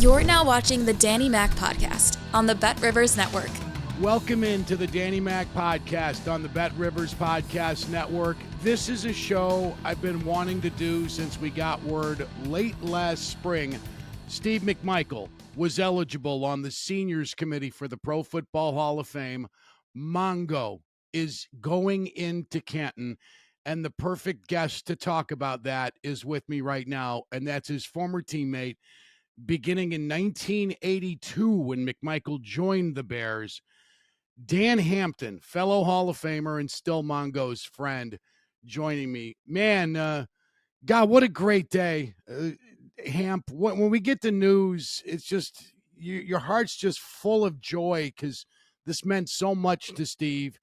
You're now watching the Danny Mac Podcast on the Bet Rivers Network. Welcome into the Danny Mac Podcast on the Bet Rivers Podcast Network. This is a show I've been wanting to do since we got word late last spring. Steve McMichael was eligible on the Seniors Committee for the Pro Football Hall of Fame. Mongo is going into Canton, and the perfect guest to talk about that is with me right now, and that's his former teammate, beginning in 1982 when McMichael joined the Bears. Dan Hampton, fellow Hall of Famer and still Mongo's friend, joining me. Man, God, what a great day. Hamp, when we get the news, it's just, your heart's just full of joy because this meant so much to Steve.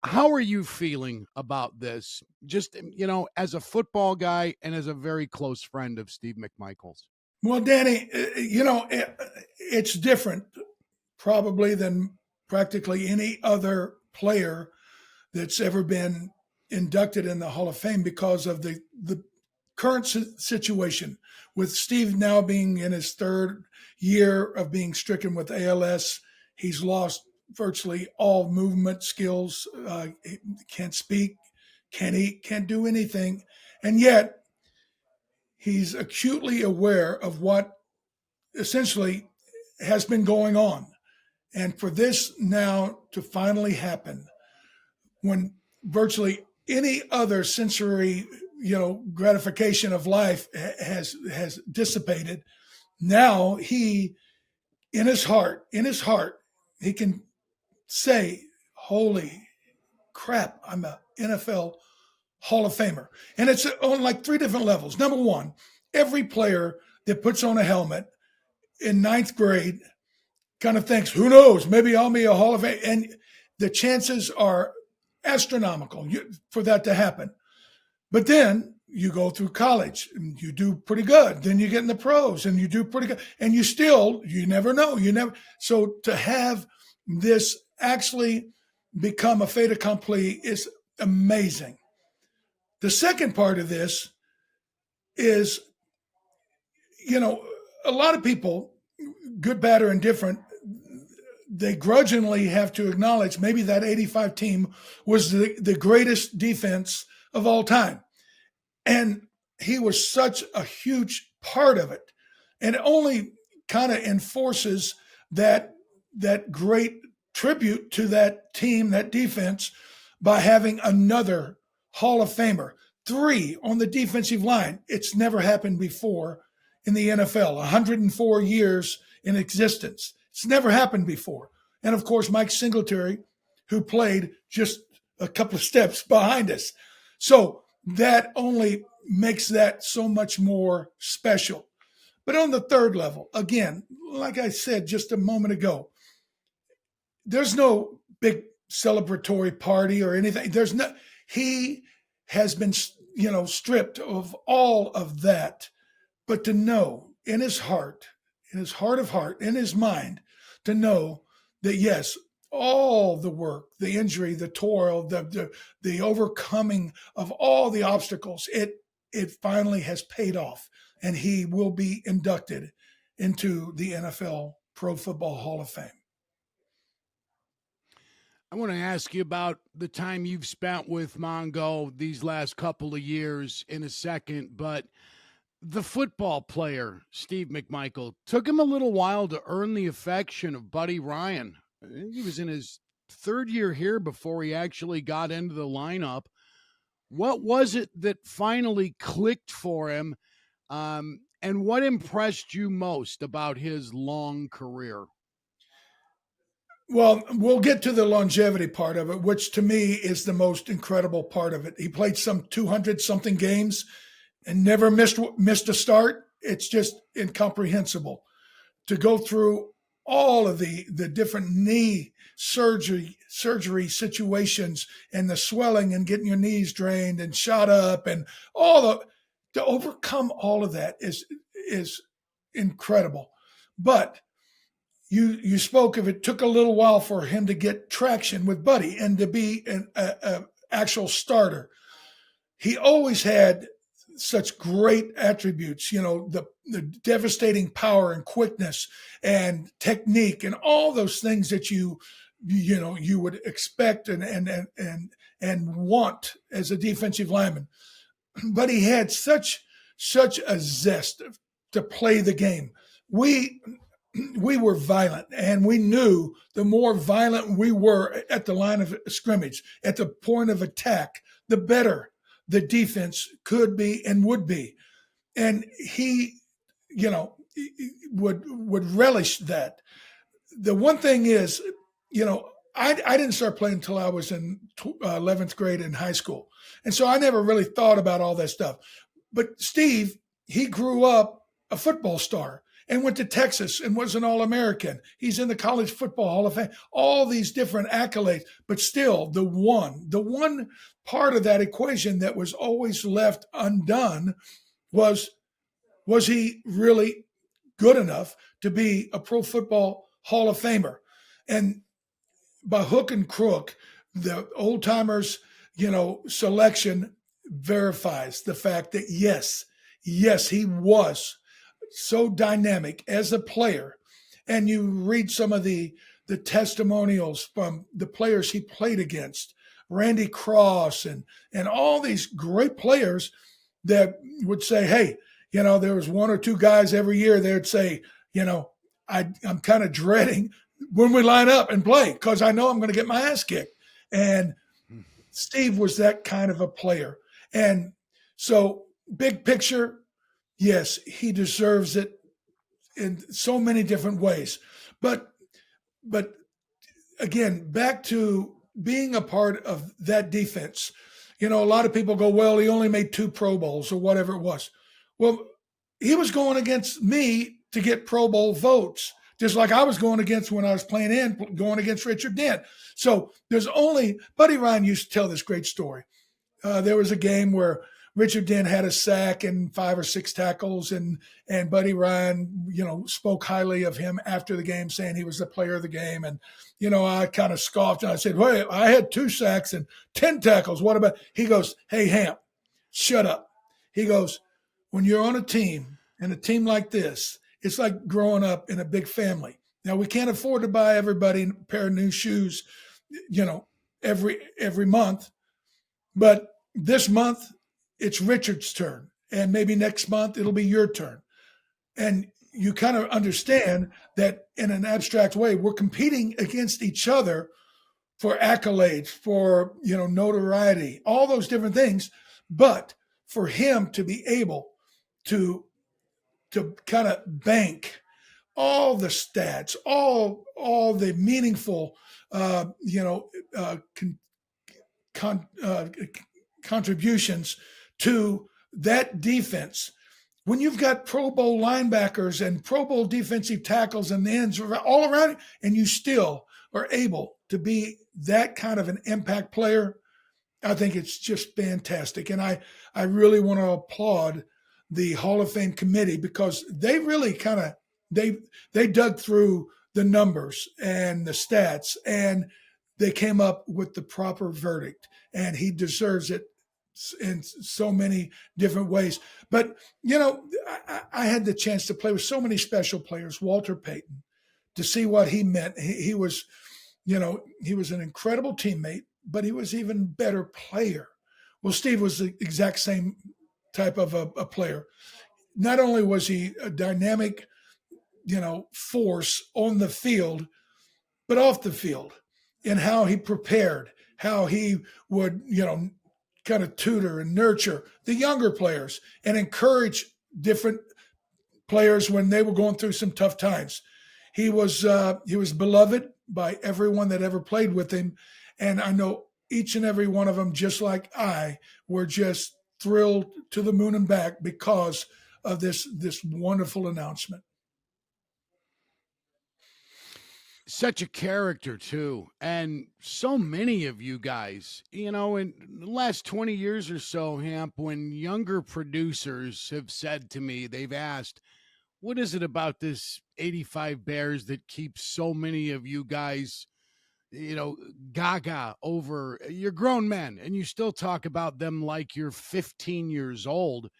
How are you feeling about this? Just, as a football guy and as a very close friend of Steve McMichael's. Well, Danny, it's different probably than practically any other player that's ever been inducted in the Hall of Fame because of the current situation with Steve now being in his third year of being stricken with ALS. He's lost virtually all movement skills, can't speak, can't eat, can't do anything. And yet he's acutely aware of what essentially has been going on. And for this now to finally happen, when virtually any other sensory, gratification of life has dissipated, now he, in his heart, he can say, holy crap, I'm an NFL Hall of Famer. And it's on like three different levels. Number one, every player that puts on a helmet in ninth grade kind of thinks, who knows, maybe I'll be a Hall of Fame. And the chances are astronomical for that to happen. But then you go through college and you do pretty good. Then you get in the pros and you do pretty good. And you never know. So to have this actually become a fait accompli is amazing. The second part of this is, a lot of people, good, bad, or indifferent, they grudgingly have to acknowledge maybe that 85 team was the greatest defense of all time. And he was such a huge part of it. And it only kind of enforces that great tribute to that team, that defense, by having another Hall of Famer, 3 on the defensive line. It's never happened before in the NFL, 104 years in existence. It's never happened before. And of course, Mike Singletary, who played just a couple of steps behind us. So that only makes that so much more special. But on the third level, again, like I said just a moment ago, there's no big celebratory party or anything. He has been, stripped of all of that. But to know in his heart of heart, in his mind, to know that, yes, all the work, the injury, the toil, the overcoming of all the obstacles, it finally has paid off. And he will be inducted into the NFL Pro Football Hall of Fame. I want to ask you about the time you've spent with Mongo these last couple of years in a second, but the football player, Steve McMichael, took him a little while to earn the affection of Buddy Ryan. He was in his third year here before he actually got into the lineup. What was it that finally clicked for him, and what impressed you most about his long career? Well, we'll get to the longevity part of it, which to me is the most incredible part of it. He played some 200-something games and never missed a start. It's just incomprehensible to go through all of the different knee surgery situations and the swelling and getting your knees drained and shot up and to overcome all of that is incredible. But you spoke of it took a little while for him to get traction with Buddy and to be an actual starter. He always had such great attributes, the devastating power and quickness and technique and all those things that you would expect and want as a defensive lineman. But he had such a zest to play the game. We were violent, and we knew the more violent we were at the line of scrimmage, at the point of attack, the better the defense could be and would be. And he, would relish that. The one thing is, I didn't start playing until I was in 11th grade in high school. And so I never really thought about all that stuff. But Steve, he grew up a football star and went to Texas and was an All-American. He's in the College Football Hall of Fame, all these different accolades. But still, the one part of that equation that was always left undone was he really good enough to be a Pro Football Hall of Famer? And by hook and crook, the old timers, selection verifies the fact that yes, he was so dynamic as a player. And you read some of the testimonials from the players he played against, Randy Cross and all these great players that would say, hey, there was one or two guys every year they'd say, I'm kind of dreading when we line up and play because I know I'm going to get my ass kicked. And Steve was that kind of a player. And so big picture, yes, he deserves it in so many different ways. But again, back to being a part of that defense, a lot of people go, well, he only made 2 Pro Bowls or whatever it was. Well, he was going against me to get Pro Bowl votes, just like I was going against when I was going against Richard Dent. So Buddy Ryan used to tell this great story. There was a game where Richard Dent had a sack and 5 or 6 tackles, and Buddy Ryan, spoke highly of him after the game, saying he was the player of the game. And, I kind of scoffed and I said, well, I had 2 sacks and 10 tackles. What about? He goes, hey, Hamp, shut up. He goes, when you're on a team and a team like this, it's like growing up in a big family. Now, we can't afford to buy everybody a pair of new shoes, every month. But this month, it's Richard's turn. And maybe next month, it'll be your turn. And you kind of understand that in an abstract way, we're competing against each other for accolades, for, notoriety, all those different things. But for him to be able to kind of bank all the stats, all the meaningful, contributions to that defense. When you've got Pro Bowl linebackers and Pro Bowl defensive tackles and ends all around it, and you still are able to be that kind of an impact player, I think it's just fantastic. And I really want to applaud the Hall of Fame committee because they really kind of, they dug through the numbers and the stats and they came up with the proper verdict, and he deserves it in so many different ways. But, I had the chance to play with so many special players, Walter Payton, to see what he meant. He was, he was an incredible teammate, but he was even better player. Well, Steve was the exact same type of a player. Not only was he a dynamic, force on the field, but off the field in how he prepared, how he would, kind of tutor and nurture the younger players and encourage different players when they were going through some tough times. He was beloved by everyone that ever played with him. And I know each and every one of them, just like I, were just thrilled to the moon and back because of this wonderful announcement. Such a character, too. And so many of you guys, in the last 20 years or so, Hamp, when younger producers have said to me, they've asked, what is it about this 85 Bears that keeps so many of you guys, gaga over? You're grown men, and you still talk about them like you're 15 years old.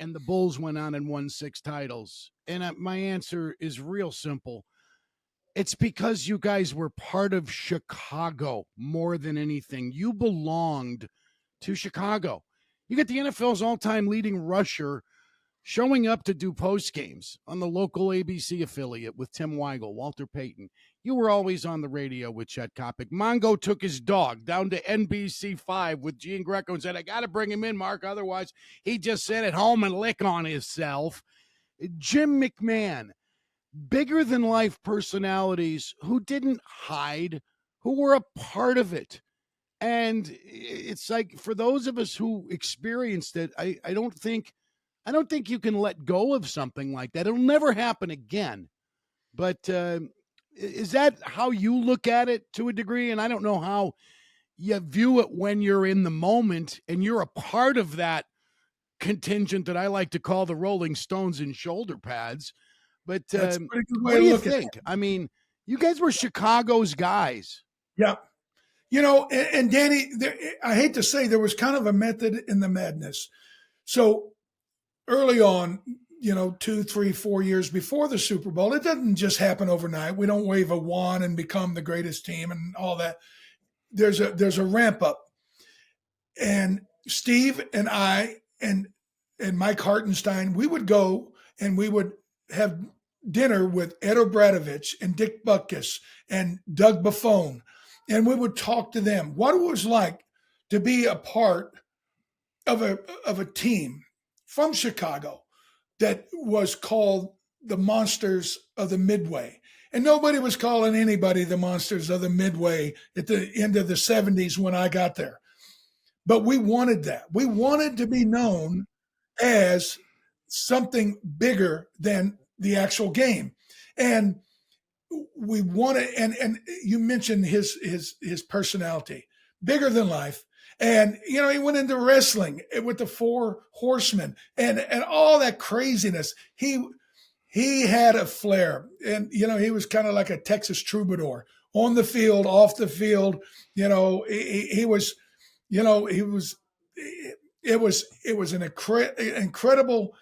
and the Bulls went on and won 6 titles? And my answer is real simple. It's because you guys were part of Chicago more than anything. You belonged to Chicago. You got the NFL's all-time leading rusher showing up to do post games on the local ABC affiliate with Tim Weigel, Walter Payton. You were always on the radio with Chet Kopic. Mongo took his dog down to NBC5 with Gene Greco and said, I got to bring him in, Mark. Otherwise, he just sit at home and lick on himself. Jim McMahon, bigger than life personalities who didn't hide, who were a part of it. And it's like, for those of us who experienced it, I don't think you can let go of something like that. It'll never happen again. But is that how you look at it to a degree? And I don't know how you view it when you're in the moment and you're a part of that contingent that I like to call the Rolling Stones in shoulder pads. But what do you think? I mean, you guys were Chicago's guys. Yeah. You know, and Danny, I hate to say, there was kind of a method in the madness. So early on, 2, 3, 4 years before the Super Bowl, it doesn't just happen overnight. We don't wave a wand and become the greatest team and all that. There's a ramp up. And Steve and I and Mike Hartenstein, we would go and we would have dinner with Ed Obradovich and Dick Butkus and Doug Buffone. And we would talk to them what it was like to be a part of a team from Chicago that was called the Monsters of the Midway. And nobody was calling anybody the Monsters of the Midway at the end of the 70s when I got there. But we wanted that. We wanted to be known as something bigger than the actual game. And we wanted, and you mentioned his personality, bigger than life. And, he went into wrestling with the 4 Horsemen and all that craziness. He had a flair, and, he was kind of like a Texas troubadour on the field, off the field. He was, it was an incredible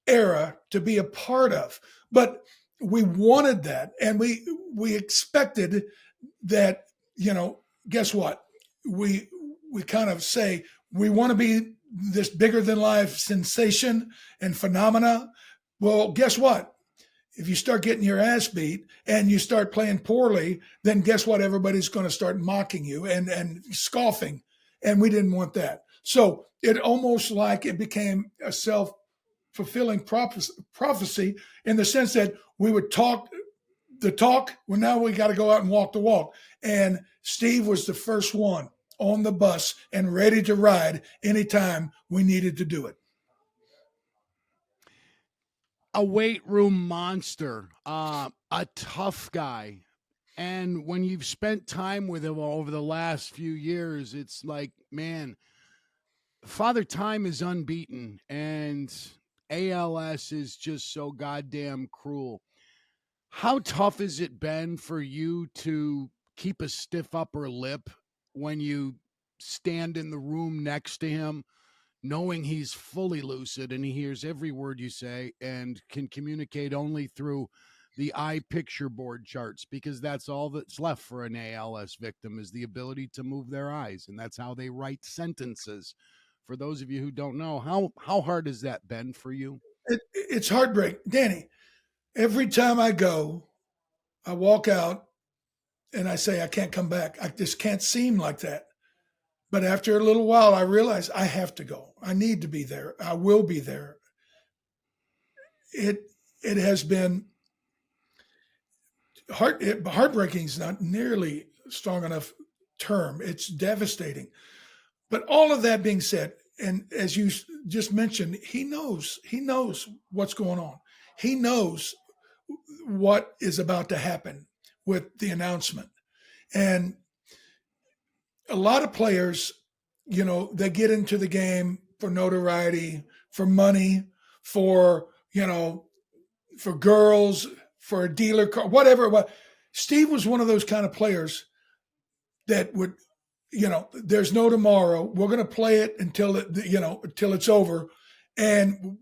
era to be a part of, but we wanted that. And we expected that, guess what? We kind of say we want to be this bigger than life sensation and phenomena. Well, guess what? If you start getting your ass beat and you start playing poorly, then guess what? Everybody's going to start mocking you and scoffing. And we didn't want that. So it almost like it became a self-fulfilling prophecy in the sense that we would talk the talk. Well, now we got to go out and walk the walk. And Steve was the first one on the bus and ready to ride anytime we needed to do it. A weight room monster, a tough guy. And when you've spent time with him over the last few years, it's like, man, Father Time is unbeaten and ALS is just so goddamn cruel. How tough has it been for you to keep a stiff upper lip when you stand in the room next to him, knowing he's fully lucid and he hears every word you say and can communicate only through the eye picture board charts, because that's all that's left for an ALS victim is the ability to move their eyes, and that's how they write sentences. For those of you who don't know, how hard has that been for you? It's heartbreak, Danny. Every time I go, I walk out and I say, I can't come back. I just can't seem like that. But after a little while, I realize I have to go. I need to be there. I will be there. It has been heartbreaking is not nearly strong enough term. It's devastating. But all of that being said, and as you just mentioned, he knows what's going on. He knows what is about to happen with the announcement. And a lot of players, they get into the game for notoriety, for money, for girls, for a dealer car, whatever it was. Steve was one of those kind of players that would, there's no tomorrow. We're going to play it until it's over. And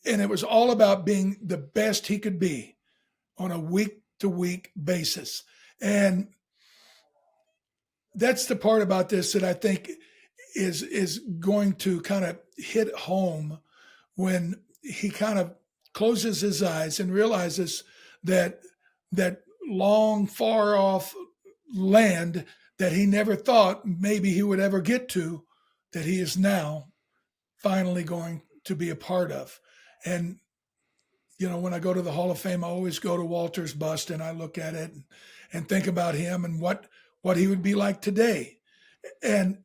and it was all about being the best he could be on a week-to-week basis. And that's the part about this that I think is going to kind of hit home when he kind of closes his eyes and realizes that that long, far off land that he never thought maybe he would ever get to, that he is now finally going to be a part of. And, when I go to the Hall of Fame, I always go to Walter's bust and I look at it and think about him and what he would be like today. And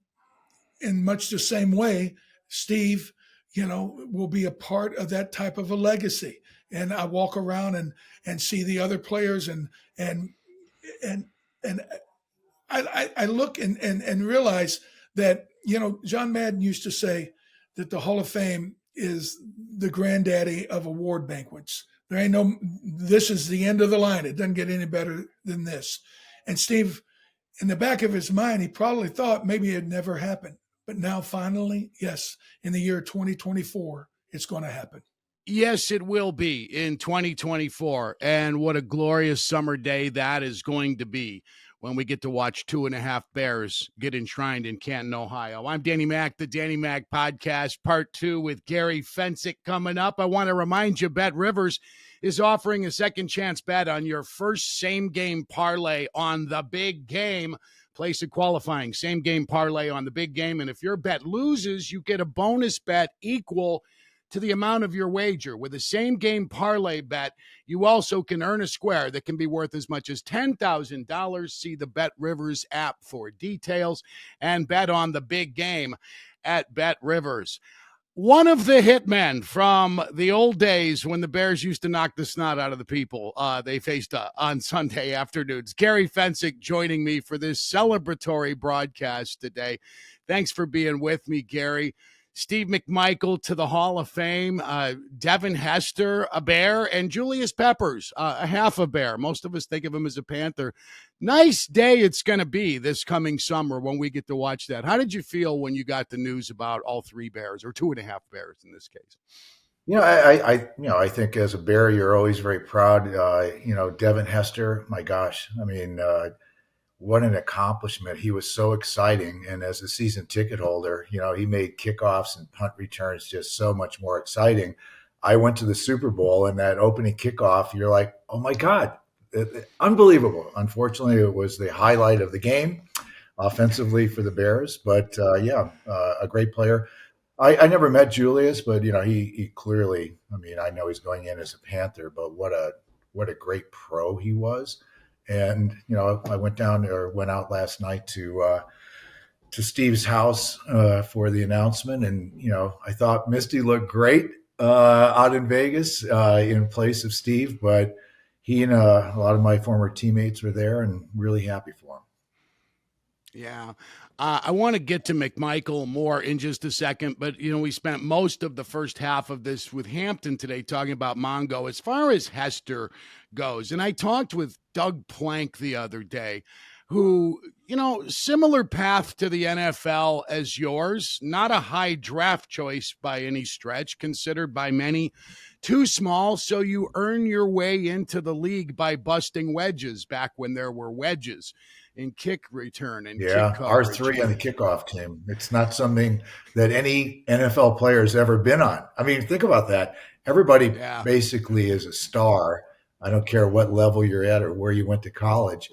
in much the same way, Steve, will be a part of that type of a legacy. And I walk around and see the other players and I look and realize that, John Madden used to say that the Hall of Fame is the granddaddy of award banquets. There ain't this is the end of the line. It doesn't get any better than this. And Steve, in the back of his mind, he probably thought maybe it'd never happen. But now finally, yes, in the year 2024, it's going to happen. Yes, it will be in 2024. And what a glorious summer day that is going to be when we get to watch 2.5 Bears get enshrined in Canton, Ohio. I'm Danny Mac, the Danny Mac Podcast, Part 2 with Gary Fencik coming up. I want to remind you, Bet Rivers is offering a second chance bet on your first same-game parlay on the big game. Place a qualifying same-game parlay on the big game, and if your bet loses, you get a bonus bet equal to the amount of your wager. With a same-game parlay bet, you also can earn a square that can be worth as much as $10,000. See the Bet Rivers app for details and bet on the big game at Bet Rivers. One of the hitmen from the old days when the Bears used to knock the snot out of the people they faced on Sunday afternoons. Gary Fencik joining me for this celebratory broadcast today. Thanks for being with me, Gary. Steve McMichael to the Hall of Fame, Devin Hester, a Bear, and Julius Peppers, a half a Bear. Most of us think of him as a Panther. Nice day it's going to be this coming summer when we get to watch that. How did you feel when you got the news about all 3 Bears, or 2.5 Bears in this case? I think as a Bear, you're always very proud. Devin Hester, my gosh, what an accomplishment. He was so exciting. And as a season ticket holder, he made kickoffs and punt returns just so much more exciting. I went to the Super Bowl, and that opening kickoff, you're like, oh my God, unbelievable. Unfortunately, it was the highlight of the game offensively for the Bears. But a great player. I never met Julius, but he clearly, I know he's going in as a Panther, but what a great pro he was. And, I went out last night to Steve's house for the announcement. And, I thought Misty looked great out in Vegas in place of Steve. But he and a lot of my former teammates were there, and really happy for him. Yeah. I want to get to McMichael more in just a second, but, we spent most of the first half of this with Hampton today talking about Mongo. As far as Hester goes, and I talked with Doug Plank the other day, who, similar path to the NFL as yours, not a high draft choice by any stretch, considered by many too small, so you earn your way into the league by busting wedges back when there were wedges in kick return and kick coverage. R3 on the kickoff team. It's not something that any NFL player has ever been on. Think about that. Everybody basically is a star. I don't care what level you're at or where you went to college.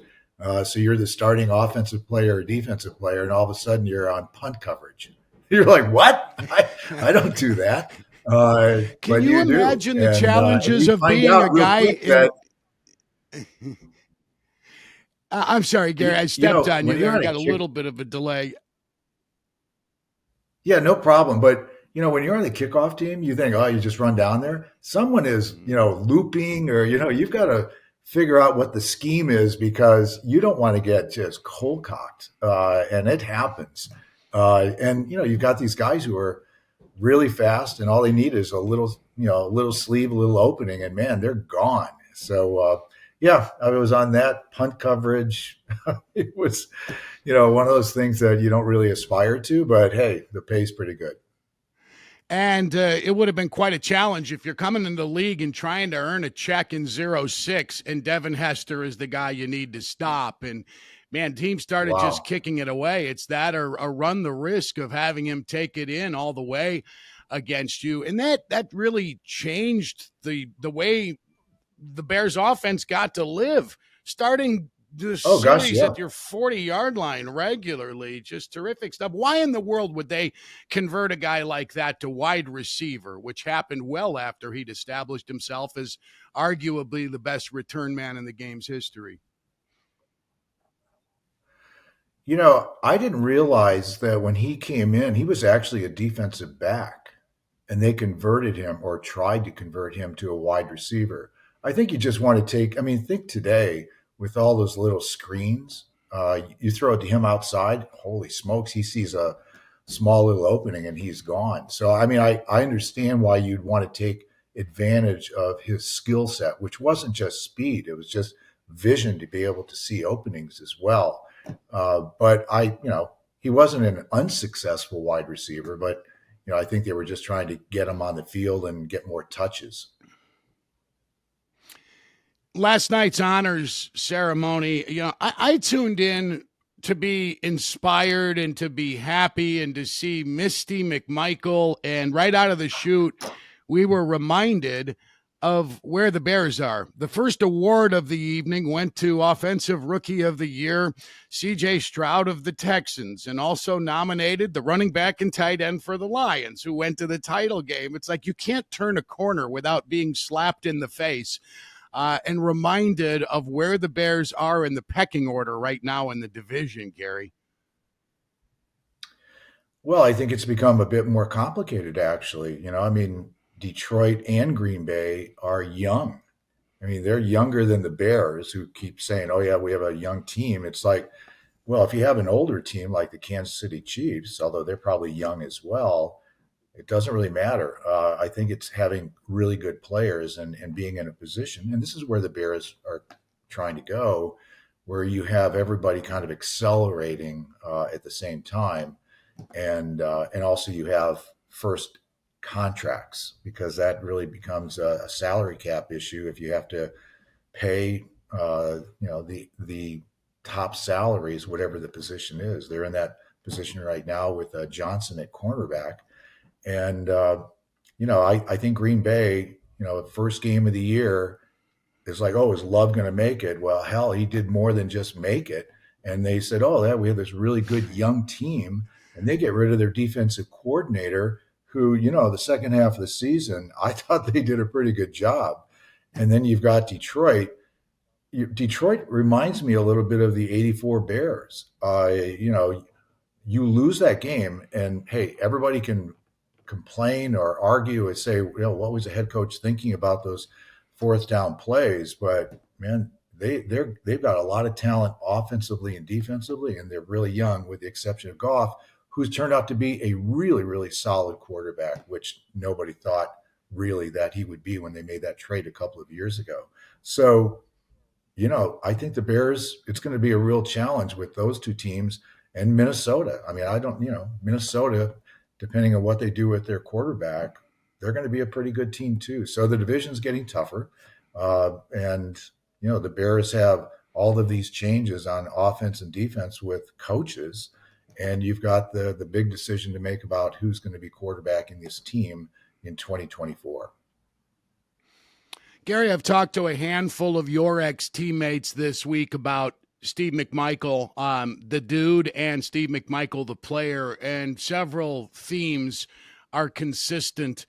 So you're the starting offensive player or defensive player, and all of a sudden you're on punt coverage. You're like, what? I don't do that. Can you imagine the challenges of being a guy I'm sorry, Gary, I stepped on you there. I got a little bit of a delay. Yeah, no problem. But, when you're on the kickoff team, you think, you just run down there. Someone is, looping, or, you've got to figure out what the scheme is, because you don't want to get just cold cocked. And it happens. And you've got these guys who are really fast, and all they need is a little sleeve, a little opening, and man, they're gone. So, I was on that punt coverage. It was, one of those things that you don't really aspire to, but hey, the pay's pretty good. And it would have been quite a challenge if you're coming into the league and trying to earn a check in 0-6, and Devin Hester is the guy you need to stop. And, man, teams started just Wow. kicking it away. It's that or run the risk of having him take it in all the way against you. And that really changed the way the Bears offense got to live, starting the series Yeah. at your 40-yard line regularly. Just terrific stuff. Why in the world would they convert a guy like that to wide receiver, which happened well after he'd established himself as arguably the best return man in the game's history? I didn't realize that when he came in, he was actually a defensive back, and they converted him or tried to convert him to a wide receiver. I think you just want to think today with all those little screens, you throw it to him outside, holy smokes, he sees a small little opening and he's gone. So, I understand why you'd want to take advantage of his skill set, which wasn't just speed, it was just vision to be able to see openings as well. But he wasn't an unsuccessful wide receiver, but I think they were just trying to get him on the field and get more touches. Last night's honors ceremony, I tuned in to be inspired and to be happy and to see Misty McMichael. And right out of the chute, we were reminded of where the Bears are. The first award of the evening went to Offensive Rookie of the Year, C.J. Stroud of the Texans, and also nominated the running back and tight end for the Lions, who went to the title game. It's like you can't turn a corner without being slapped in the face and reminded of where the Bears are in the pecking order right now in the division, Gary. Well, I think it's become a bit more complicated, actually. Detroit and Green Bay are young. They're younger than the Bears, who keep saying, oh, yeah, we have a young team. It's like, well, if you have an older team like the Kansas City Chiefs, although they're probably young as well, it doesn't really matter. I think it's having really good players and being in a position, and this is where the Bears are trying to go, where you have everybody kind of accelerating at the same time. And also you have first contracts, because that really becomes a salary cap issue if you have to pay the top salaries, whatever the position is. They're in that position right now with Johnson at cornerback. And I think Green Bay, first game of the year is like, oh, is Love going to make it? Well, hell, he did more than just make it. And they said, oh, yeah, we have this really good young team. And they get rid of their defensive coordinator, who, the second half of the season, I thought they did a pretty good job. And then you've got Detroit. Detroit reminds me a little bit of the '84 Bears. You lose that game, and hey, everybody can complain or argue and say, what was the head coach thinking about those fourth down plays? But man, they've got a lot of talent offensively and defensively, and they're really young, with the exception of Goff, who's turned out to be a really, really solid quarterback, which nobody thought really that he would be when they made that trade a couple of years ago. So, I think the Bears, it's going to be a real challenge with those two teams and Minnesota. Minnesota, depending on what they do with their quarterback, they're going to be a pretty good team too. So the division's getting tougher. The Bears have all of these changes on offense and defense with coaches. And you've got the big decision to make about who's going to be quarterbacking this team in 2024. Gary, I've talked to a handful of your ex-teammates this week about Steve McMichael, the dude, and Steve McMichael, the player, and several themes are consistent: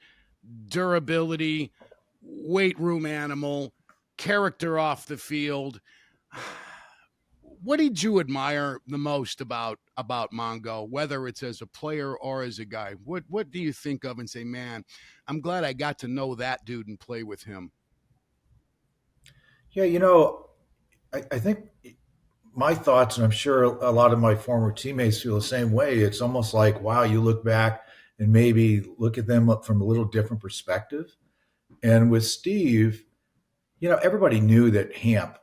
durability, weight room animal, character off the field. What did you admire the most about Mongo, whether it's as a player or as a guy? What do you think of and say, man, I'm glad I got to know that dude and play with him? Yeah, I think my thoughts, and I'm sure a lot of my former teammates feel the same way. It's almost like, wow, you look back and maybe look at them from a little different perspective. And with Steve, everybody knew that Hamp,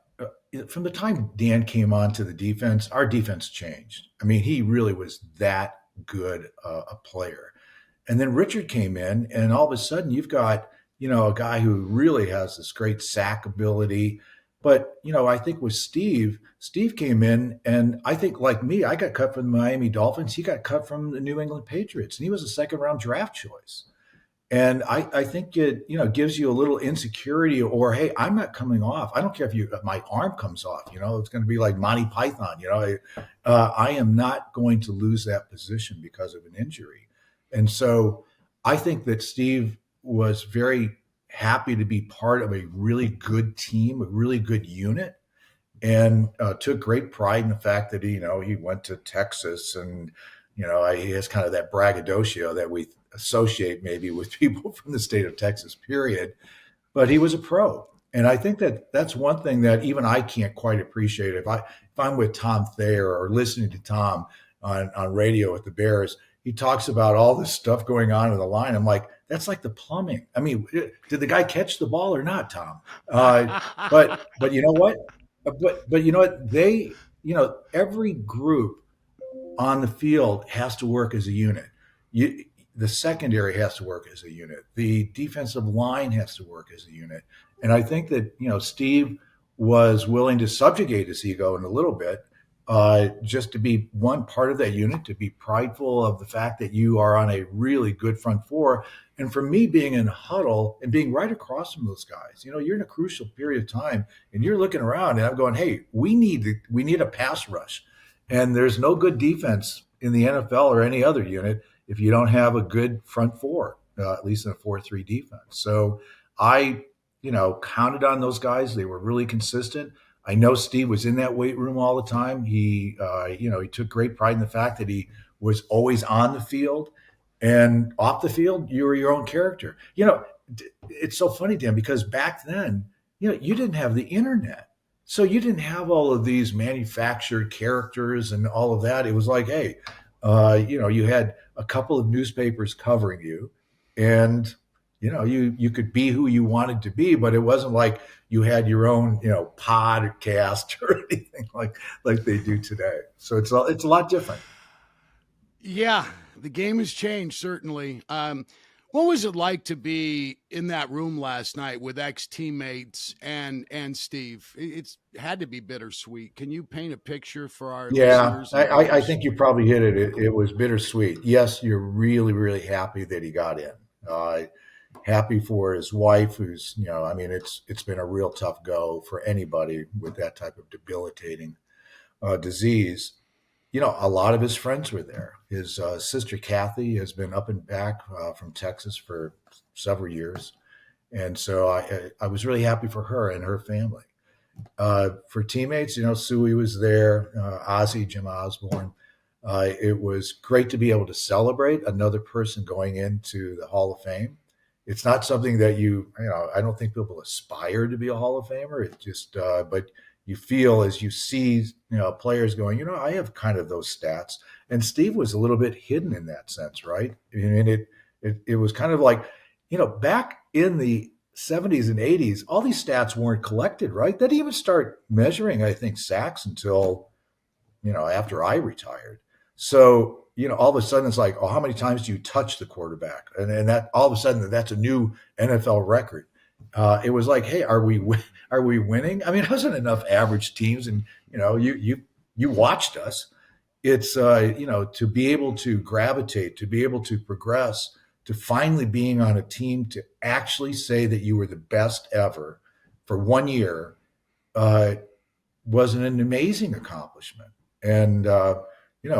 from the time Dan came on to the defense, our defense changed. He really was that good a player. And then Richard came in, and all of a sudden you've got, a guy who really has this great sack ability. But, I think with Steve came in, and I think like me, I got cut from the Miami Dolphins. He got cut from the New England Patriots, and he was a second round draft choice. And I think it, gives you a little insecurity, or, hey, I'm not coming off. I don't care if my arm comes off, it's going to be like Monty Python, I am not going to lose that position because of an injury. And so I think that Steve was very happy to be part of a really good team, a really good unit, and took great pride in the fact that he went to Texas, and he has kind of that braggadocio that we associate maybe with people from the state of Texas, period. But he was a pro. And I think that that's one thing that even I can't quite appreciate. If I'm with Tom Thayer or listening to Tom on radio with the Bears, he talks about all this stuff going on in the line. I'm like, that's like the plumbing. I mean, did the guy catch the ball or not, Tom? But you know what? But you know what? Every group on the field has to work as a unit. The secondary has to work as a unit. The defensive line has to work as a unit. And I think that, Steve was willing to subjugate his ego in a little bit, just to be one part of that unit, to be prideful of the fact that you are on a really good front four. And for me, being in huddle and being right across from those guys, you're in a crucial period of time, and you're looking around, and I'm going, hey, we need a pass rush. And there's no good defense in the NFL or any other unit if you don't have a good front four, at least in a 4-3 defense. So I, counted on those guys. They were really consistent. I know Steve was in that weight room all the time. He took great pride in the fact that he was always on the field, and off the field, you were your own character. It's so funny, Dan, because back then, you didn't have the internet. So you didn't have all of these manufactured characters and all of that. It was like, hey, you had a couple of newspapers covering you, and you could be who you wanted to be, but it wasn't like you had your own podcast or anything like they do today. So it's a lot different. Yeah, the game has changed, certainly. What was it like to be in that room last night with ex-teammates and Steve? It's had to be bittersweet. Can you paint a picture for our listeners? I think you probably hit it. It was bittersweet. Yes, you're really, really happy that he got in. Happy for his wife, who's, it's been a real tough go for anybody with that type of debilitating disease. A lot of his friends were there. His sister, Kathy, has been up and back from Texas for several years. And so I was really happy for her and her family. For teammates, Suey was there, Ozzie, Jim Osborne. It was great to be able to celebrate another person going into the Hall of Fame. It's not something that I don't think people aspire to be a Hall of Famer. It just, but you feel as you see, players going, I have kind of those stats. And Steve was a little bit hidden in that sense, right? And it was kind of like, back in the 70s and 80s, all these stats weren't collected, right? They didn't even start measuring, I think, sacks until, after I retired. So, all of a sudden it's like, oh, how many times do you touch the quarterback? And that all of a sudden that's a new NFL record. It was like, hey, are we winning? I mean, it wasn't enough average teams, and you watched us. It's to be able to gravitate, to be able to progress, to finally being on a team to actually say that you were the best ever for 1 year was an amazing accomplishment. And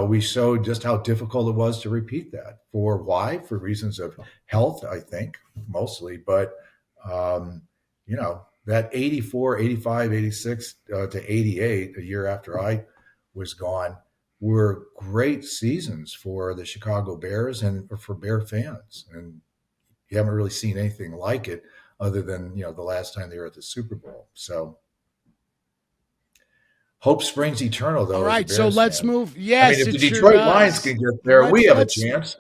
we showed just how difficult it was to repeat that. For reasons of health, I think, mostly, but that 84, 85, 86 to 88, a year after I was gone, were great seasons for the Chicago Bears and for Bear fans. And you haven't really seen anything like it other than, the last time they were at the Super Bowl. So hope springs eternal, though. All right, so let's move. Yes, if the Detroit Lions can get there, we have a chance.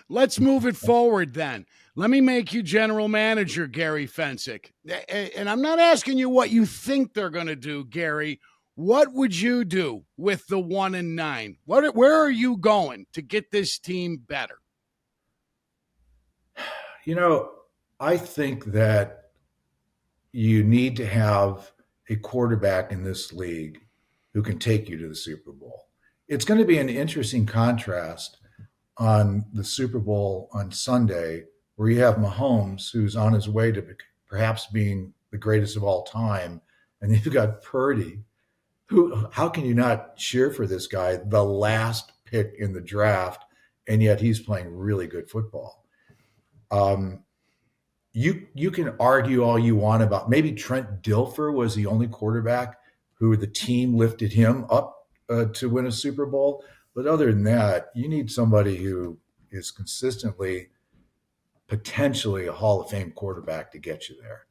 Let's move it forward then. Let me make you general manager, Gary Fencik. And I'm not asking you what you think they're going to do, Gary. What would you do with the 1-9? Where are you going to get this team better? I think that you need to have a quarterback in this league who can take you to the Super Bowl. It's going to be an interesting contrast on the Super Bowl on Sunday, where you have Mahomes, who's on his way to perhaps being the greatest of all time, and you've got Purdy, how can you not cheer for this guy, the last pick in the draft, and yet he's playing really good football? You can argue all you want about maybe Trent Dilfer was the only quarterback who the team lifted him up to win a Super Bowl. But other than that, you need somebody who is consistently, potentially a Hall of Fame quarterback to get you there.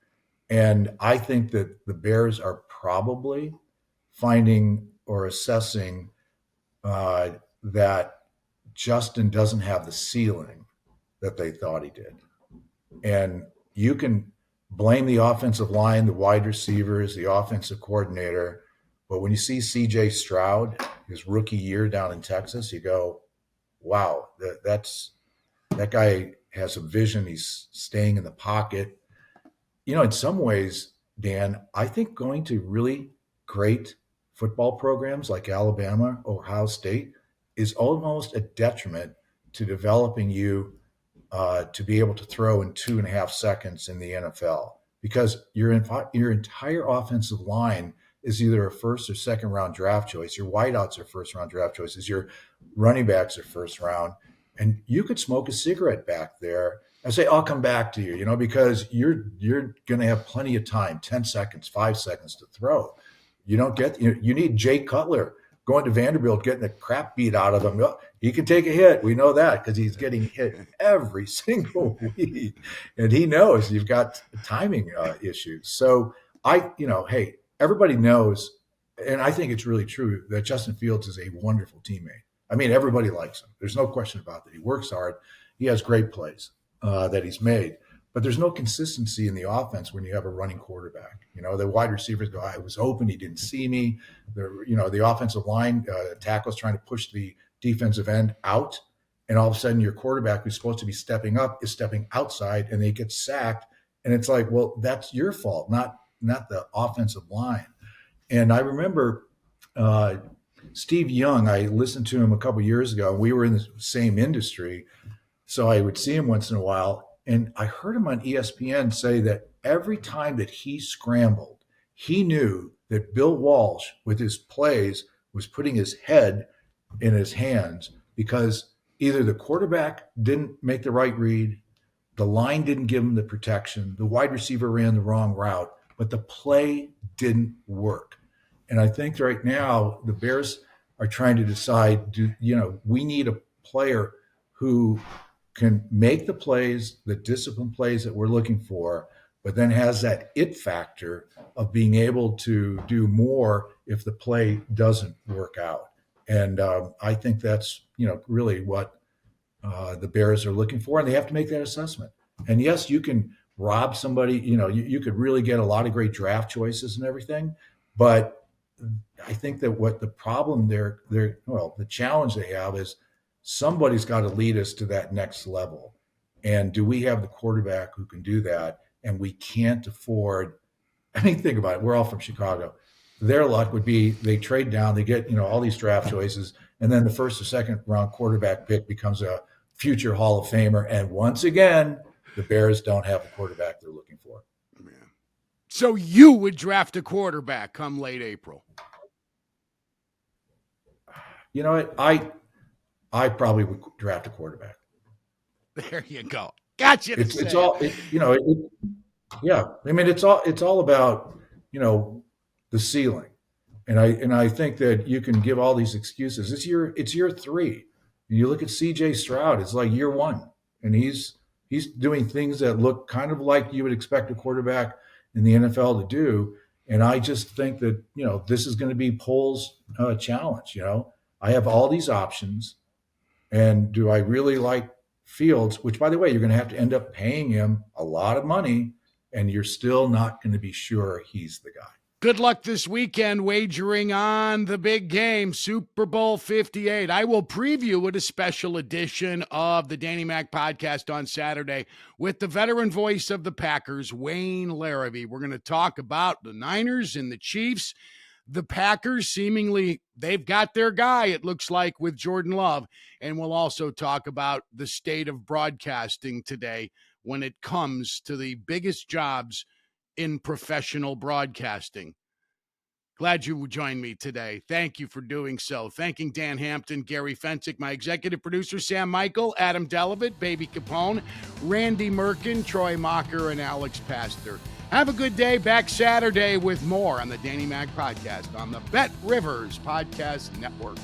And I think that the Bears are probably finding or assessing that Justin doesn't have the ceiling that they thought he did. And you can blame the offensive line, the wide receivers, the offensive coordinator. But when you see C.J. Stroud, his rookie year down in Texas, you go, wow, that guy has a vision. He's staying in the pocket. In some ways, Dan, I think going to really great football programs like Alabama, Ohio State is almost a detriment to developing you to be able to throw in 2.5 seconds in the NFL, because your entire offensive line is either a first or second round draft choice. Your wideouts are first round draft choices. Your running backs are first round. And you could smoke a cigarette back there and say, I'll come back to you, because you're going to have plenty of time, 10 seconds, 5 seconds to throw. You don't get, you need Jay Cutler going to Vanderbilt, getting the crap beat out of him. He can take a hit. We know that because he's getting hit every single week. And he knows you've got timing issues. So hey, everybody knows, and I think it's really true, that Justin Fields is a wonderful teammate. I mean, everybody likes him. There's no question about that. He works hard. He has great plays that he's made. But there's no consistency in the offense when you have a running quarterback. The wide receivers go, I was open, he didn't see me. The offensive line tackle's trying to push the defensive end out, and all of a sudden your quarterback, who's supposed to be stepping up, is stepping outside, and they get sacked. And it's like, well, that's your fault, not the offensive line. And I remember Steve Young, I listened to him a couple years ago. We were in the same industry, so I would see him once in a while. And I heard him on ESPN say that every time that he scrambled, he knew that Bill Walsh, with his plays, was putting his head in his hands, because either the quarterback didn't make the right read, the line didn't give him the protection, the wide receiver ran the wrong route, but the play didn't work. And I think right now the Bears are trying to decide, we need a player who can make the plays, the disciplined plays that we're looking for, but then has that it factor of being able to do more if the play doesn't work out. And I think that's, really what the Bears are looking for, and they have to make that assessment. And yes, you can rob somebody, you could really get a lot of great draft choices and everything, but I think that what the problem the challenge they have is somebody's got to lead us to that next level. And do we have the quarterback who can do that? And we can't afford, think about it. We're all from Chicago. Their luck would be they trade down, they get, all these draft choices, and then the first or second round quarterback pick becomes a future Hall of Famer. And once again, the Bears don't have the quarterback they're looking for. Man. So you would draft a quarterback come late April? You know what? I probably would draft a quarterback. There you go. Gotcha. It's all it's all about, the ceiling. And I think that you can give all these excuses. It's year 3. You look at C.J. Stroud, it's like year 1. And he's doing things that look kind of like you would expect a quarterback in the NFL to do. And I just think that, this is going to be Pohl's challenge. I have all these options. And do I really like Fields, which, by the way, you're going to have to end up paying him a lot of money, and you're still not going to be sure he's the guy. Good luck this weekend wagering on the big game, Super Bowl 58. I will preview it, a special edition of the Danny Mac podcast on Saturday with the veteran voice of the Packers, Wayne Larrivee. We're going to talk about the Niners and the Chiefs. The Packers, seemingly, they've got their guy, it looks like, with Jordan Love. And we'll also talk about the state of broadcasting today when it comes to the biggest jobs in professional broadcasting. Glad you joined me today. Thank you for doing so. Thanking Dan Hampton, Gary Fencik, my executive producer, Sam Michael, Adam Delavitt, Baby Capone, Randy Merkin, Troy Mocker, and Alex Pastor. Have a good day. Back Saturday with more on the Danny Mac podcast on the Bet Rivers Podcast Network.